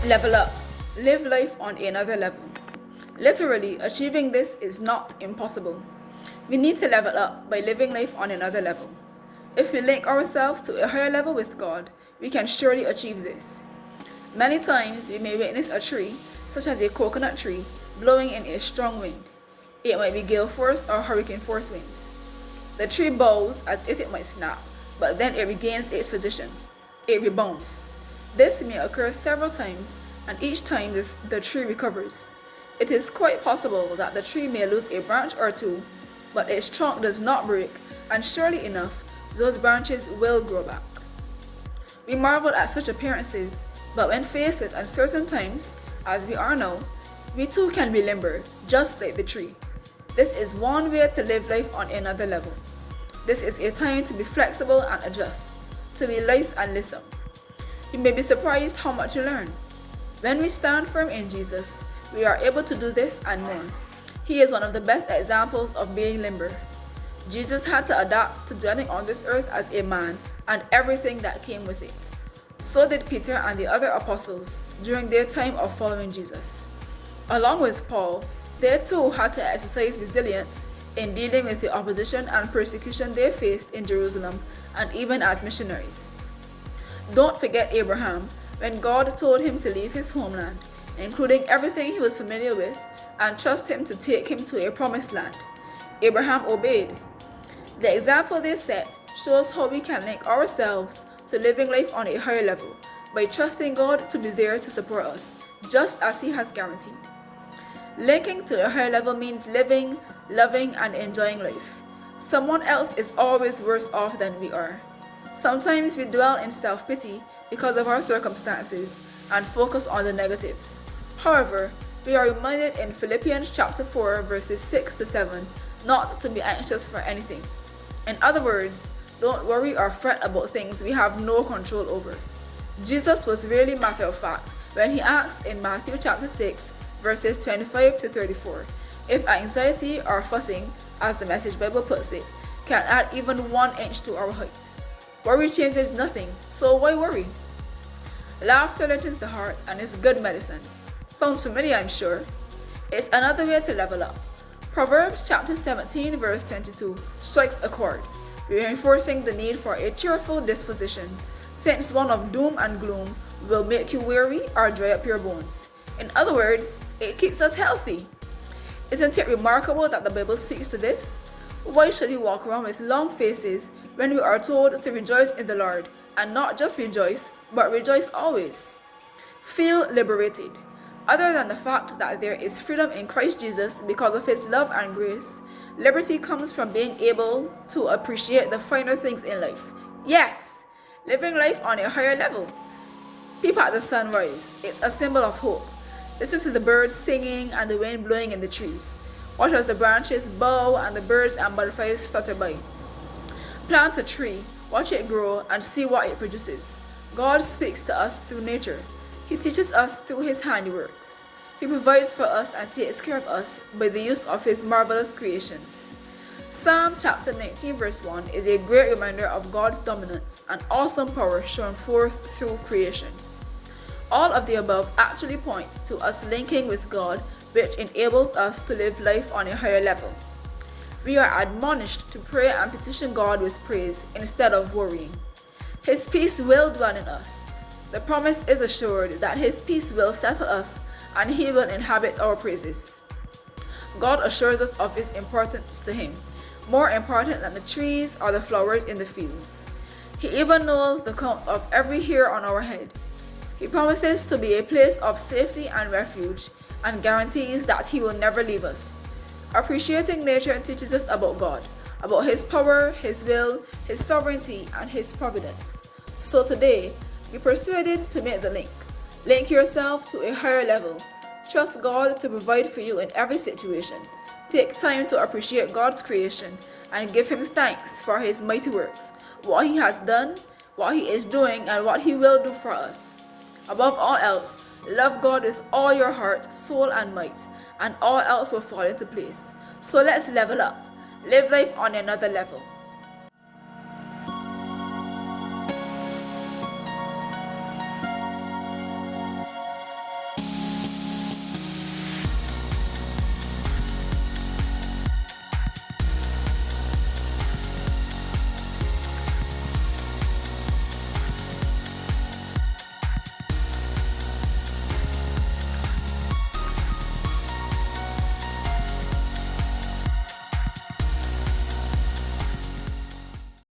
Level up. Live life on another level. Literally, achieving this is not impossible. We need to level up by living life on another level. If we link ourselves to a higher level with God, we can surely achieve this. Many times we may witness a tree, such as a coconut tree, blowing in a strong wind. It might be gale force or hurricane force winds. The tree bows as if it might snap, but then it regains its position. It rebounds. This may occur several times, and each time the tree recovers. It is quite possible that the tree may lose a branch or two, but its trunk does not break, and surely enough, those branches will grow back. We marvel at such appearances, but when faced with uncertain times, as we are now, we too can be limber, just like the tree. This is one way to live life on another level. This is a time to be flexible and adjust, to be lithe and listen. You may be surprised how much you learn. When we stand firm in Jesus, we are able to do this and more. He is one of the best examples of being limber. Jesus had to adapt to dwelling on this earth as a man and everything that came with it. So did Peter and the other apostles during their time of following Jesus. Along with Paul, they too had to exercise resilience in dealing with the opposition and persecution they faced in Jerusalem and even as missionaries. Don't forget Abraham when God told him to leave his homeland, including everything he was familiar with, and trust him to take him to a promised land. Abraham obeyed. The example they set shows how we can link ourselves to living life on a higher level by trusting God to be there to support us, just as He has guaranteed. Linking to a higher level means living, loving, and enjoying life. Someone else is always worse off than we are. Sometimes we dwell in self-pity because of our circumstances and focus on the negatives. However, we are reminded in Philippians chapter 4 verses 6 to 7 not to be anxious for anything. In other words, don't worry or fret about things we have no control over. Jesus was really matter of fact when he asked in Matthew chapter 6 verses 25 to 34 if anxiety or fussing, as the Message Bible puts it, can add even 1 inch to our height. Worry changes nothing, so why worry? Laughter lightens the heart and is good medicine. Sounds familiar, I'm sure. It's another way to level up. Proverbs chapter 17 verse 22 strikes a chord, reinforcing the need for a cheerful disposition, since one of doom and gloom will make you weary or dry up your bones. In other words, it keeps us healthy. Isn't it remarkable that the Bible speaks to this? Why should we walk around with long faces when we are told to rejoice in the Lord, and not just rejoice, but rejoice always? Feel liberated. Other than the fact that there is freedom in Christ Jesus because of His love and grace, liberty comes from being able to appreciate the finer things in life. Yes, living life on a higher level. Peep at the sunrise. It's a symbol of hope. Listen to the birds singing and the wind blowing in the trees. Watch as the branches bow and the birds and butterflies flutter by. Plant a tree, watch it grow, and see what it produces. God speaks to us through nature. He teaches us through His handiworks. He provides for us and takes care of us by the use of His marvelous creations. Psalm chapter 19 verse 1 is a great reminder of God's dominance and awesome power shown forth through creation. All of the above actually point to us linking with God, which enables us to live life on a higher level. We are admonished to pray and petition God with praise instead of worrying. His peace will dwell in us. The promise is assured that His peace will settle us and He will inhabit our praises. God assures us of His importance to Him, more important than the trees or the flowers in the fields. He even knows the count of every hair on our head. He promises to be a place of safety and refuge and guarantees that He will never leave us. Appreciating nature teaches us about God, about His power, His will, His sovereignty, and His providence. So today, be persuaded to make the link. Link yourself to a higher level. Trust God to provide for you in every situation. Take time to appreciate God's creation and give Him thanks for His mighty works, what He has done, what He is doing, and what He will do for us. Above all else, love God with all your heart, soul, and might, and all else will fall into place. So let's level up. Live life on another level.